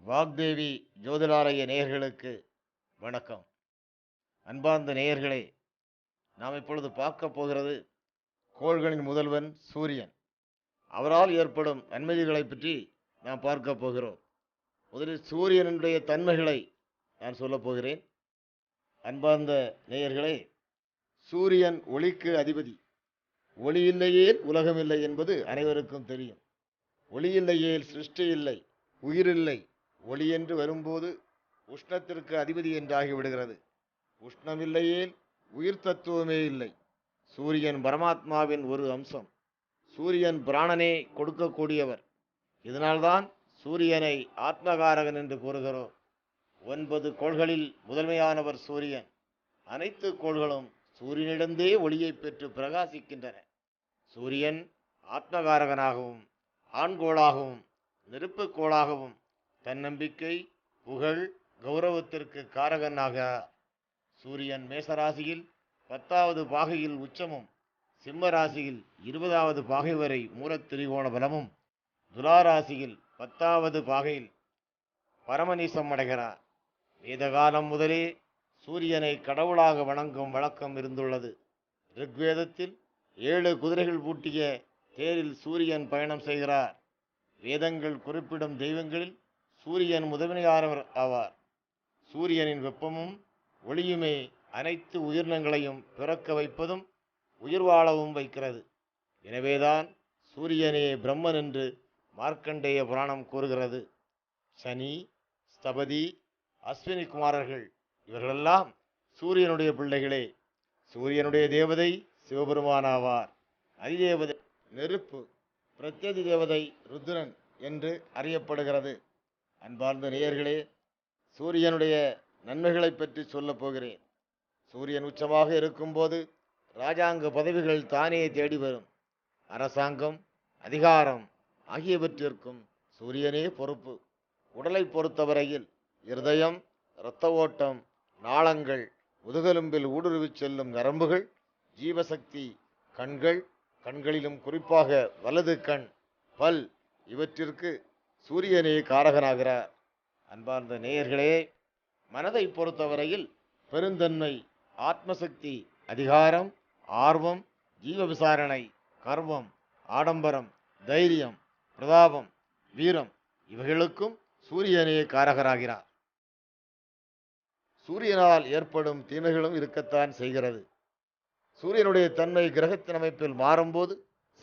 வாக்தேவி ஜோதிடாலய நேயர்களுக்கு வணக்கம். அன்பார்ந்த நேயர்களே, நாம் இப்பொழுது பார்க்க போகிறது கோள்களின் முதல்வன் சூரியன். அவரால் ஏற்படும் நன்மைகளை பற்றி நாம் பார்க்க போகிறோம். முதலில் சூரியனுடைய தன்மைகளை நான் சொல்லப் போகிறேன். அன்பார்ந்த நேயர்களே, சூரியன் ஒளிக்கு அதிபதி. ஒளி இல்லையே உலகம் இல்லை என்பது அனைவருக்கும் தெரியும். ஒளி இல்லையே சிருஷ்டி இல்லை, உயிரில்லை. ஒளி என்று வரும்போது உஷ்ணத்திற்கு அதிபதி என்றாகிவிடுகிறது. உஷ்ணமில்லையே உயிர் தத்துவமே இல்லை. சூரியன் பரமாத்மாவின் ஒரு அம்சம். சூரியன் பிராணனே கொடுக்கக்கூடியவர். இதனால்தான் சூரியனை ஆத்மகாரகன் என்று கூறுகிறோம். 9 கோள்களில் முதன்மையானவர் சூரியன். அனைத்து கோள்களும் சூரியனிடந்தே ஒளியை பெற்று பிரகாசிக்கின்றன. சூரியன் ஆத்மகாரகனாகவும் ஆண்கோளாகவும் நெருப்புக்கோளாகவும் தன்னம்பிக்கை, புகழ், கௌரவத்திற்கு காரகனாக. சூரியன் மேசராசியில் 10வது பாகையில் உச்சமும், சிம்ம ராசியில் 20வது பாகை வரை மூலத்திரிகோண பலமும், துலாராசியில் 10வது பாகையில் பரமநீசம் அடைகிறார். வேதகாலம் முதலே சூரியனை கடவுளாக வணங்கும் வழக்கம் இருந்துள்ளது. ரிக்வேதத்தில் 7 குதிரைகள் பூட்டிய தேரில் சூரியன் பயணம் செய்கிறார். வேதங்கள் குறிப்பிடும் தெய்வங்களில் சூரியன் முதன்மையானவர் ஆவார். சூரியனின் வெப்பமும் ஒளியுமே அனைத்து உயிரினங்களையும் பிறக்க வைப்பதும் உயிர் வாழவும் வைக்கிறது. எனவேதான் சூரியனே பிரம்மன் என்று மார்க்கண்டேய புராணம் கூறுகிறது. சனி, ஸ்தபதி, அஸ்வினி குமாரர்கள் இவர்களெல்லாம் சூரியனுடைய பிள்ளைகளே. சூரியனுடைய தேவதை சிவபெருமானாவார். அதிதேவதை நெருப்பு, பிரத்யதி தேவதை ருத்ரன் என்று அறியப்படுகிறது. அன்பார்ந்த நேயர்களே, சூரியனுடைய நன்மைகளை பற்றி சொல்லப் போகிறேன். சூரியன் உச்சமாக இருக்கும்போது இராஜாங்க பதவிகள் தானே தேடி வரும். அரசாங்கம், அதிகாரம் ஆகியவற்றிற்கும் சூரியனே பொறுப்பு. உடலை பொறுத்தவரையில் இருதயம், இரத்த ஓட்டம், நாளங்கள், முதுகெலும்பில் ஊடுருவிச் செல்லும் நரம்புகள், ஜீவசக்தி, கண்கள், கண்களிலும் குறிப்பாக வலது கண், பல் இவற்றிற்கு சூரியனே காரகனாகிறார். அன்பார்ந்த நேயர்களே, மனதை பொறுத்தவரையில் பெருந்தன்மை, ஆத்மசக்தி, அதிகாரம், ஆர்வம், ஜீவ விசாரணை, கர்வம், ஆடம்பரம், தைரியம், பிரதாபம், வீரம் இவைகளுக்கும் சூரியனே காரகராகிறார். சூரியனால் ஏற்படும் தீமைகளும் இருக்கத்தான் செய்கிறது. சூரியனுடைய தன்மை கிரகத்தின் அமைப்பில் மாறும்போது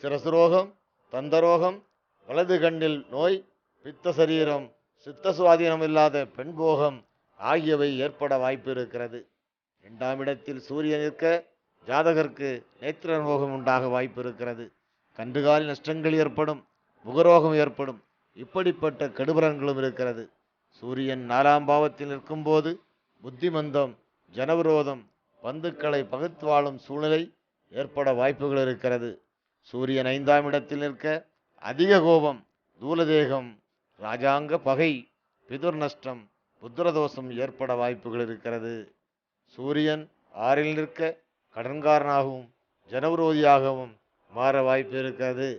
சிரசுரோகம், தந்தரோகம், வலது கண்ணில் நோய், பித்த சரீரம், சித்த சுவாதீனம் இல்லாத பெண்போகம் ஆகியவை ஏற்பட வாய்ப்பு இருக்கிறது. 2ஆம் இடத்தில் சூரியன் இருக்க ஜாதகருக்கு நேத்திர ரோகம் உண்டாக வாய்ப்பு இருக்கிறது. கன்றுகாலி நஷ்டங்கள் ஏற்படும், முகரோகம் ஏற்படும். இப்படிப்பட்ட கெடுபலன்களும் இருக்கிறது. சூரியன் 4ஆம் பாவத்தில் இருக்கும்போது புத்திமந்தம், ஜனவிரோதம், பந்துக்களை பகுத்து வாழும் சூழ்நிலை ஏற்பட வாய்ப்புகள் இருக்கிறது. சூரியன் 5ஆம் இடத்தில் நிற்க அதிக கோபம், தூலதேகம், ராஜாங்க பகை, பிதுர் நஷ்டம், புத்திரதோஷம் ஏற்பட வாய்ப்புகள் இருக்கிறது. சூரியன் 6இல் நிற்க கடன்காரனாகவும் ஜனவிரோதியாகவும் மாற வாய்ப்பு இருக்கிறது.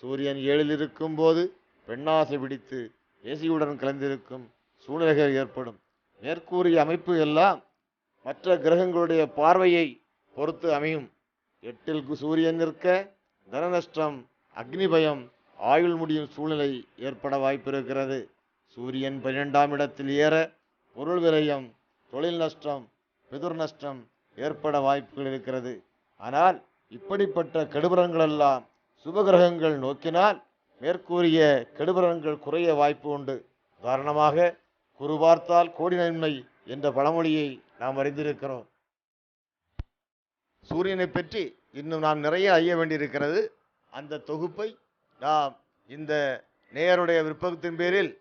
சூரியன் 7இல் இருக்கும்போது பெண்ணாசை பிடித்து ஏசியுடன் கலந்திருக்கும் சூழ்நிலைகள் ஏற்படும். மேற்கூறிய அமைப்பு எல்லாம் மற்ற கிரகங்களுடைய பார்வையை பொறுத்து அமையும். 8இல் சூரியன் நிற்க தனநஷ்டம், அக்னி பயம், ஆயுள் முடியும் சூழ்நிலை ஏற்பட வாய்ப்பு இருக்கிறது. சூரியன் 12ஆம் இடத்தில் ஏற பொருள் விரயம், தொழில் நஷ்டம், பிதுர் நஷ்டம் ஏற்பட வாய்ப்புகள் இருக்கிறது. ஆனால் இப்படிப்பட்ட கெடுபலன்கள் எல்லாம் சுபகிரகங்கள் நோக்கினால் மேற்கூறிய கெடுபலன்கள் குறைய வாய்ப்பு உண்டு. உதாரணமாக, குரு பார்த்தால் கோடி நன்மை என்ற பழமொழியை நாம் அறிந்திருக்கிறோம். சூரியனை பற்றி இன்னும் நாம் நிறைய அறிய வேண்டியிருக்கிறது. அந்த தொகுப்பை நாம் இந்த நேயருடைய விருப்பத்தின் பேரில்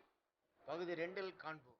பகுதி 2இல் காண்போம்.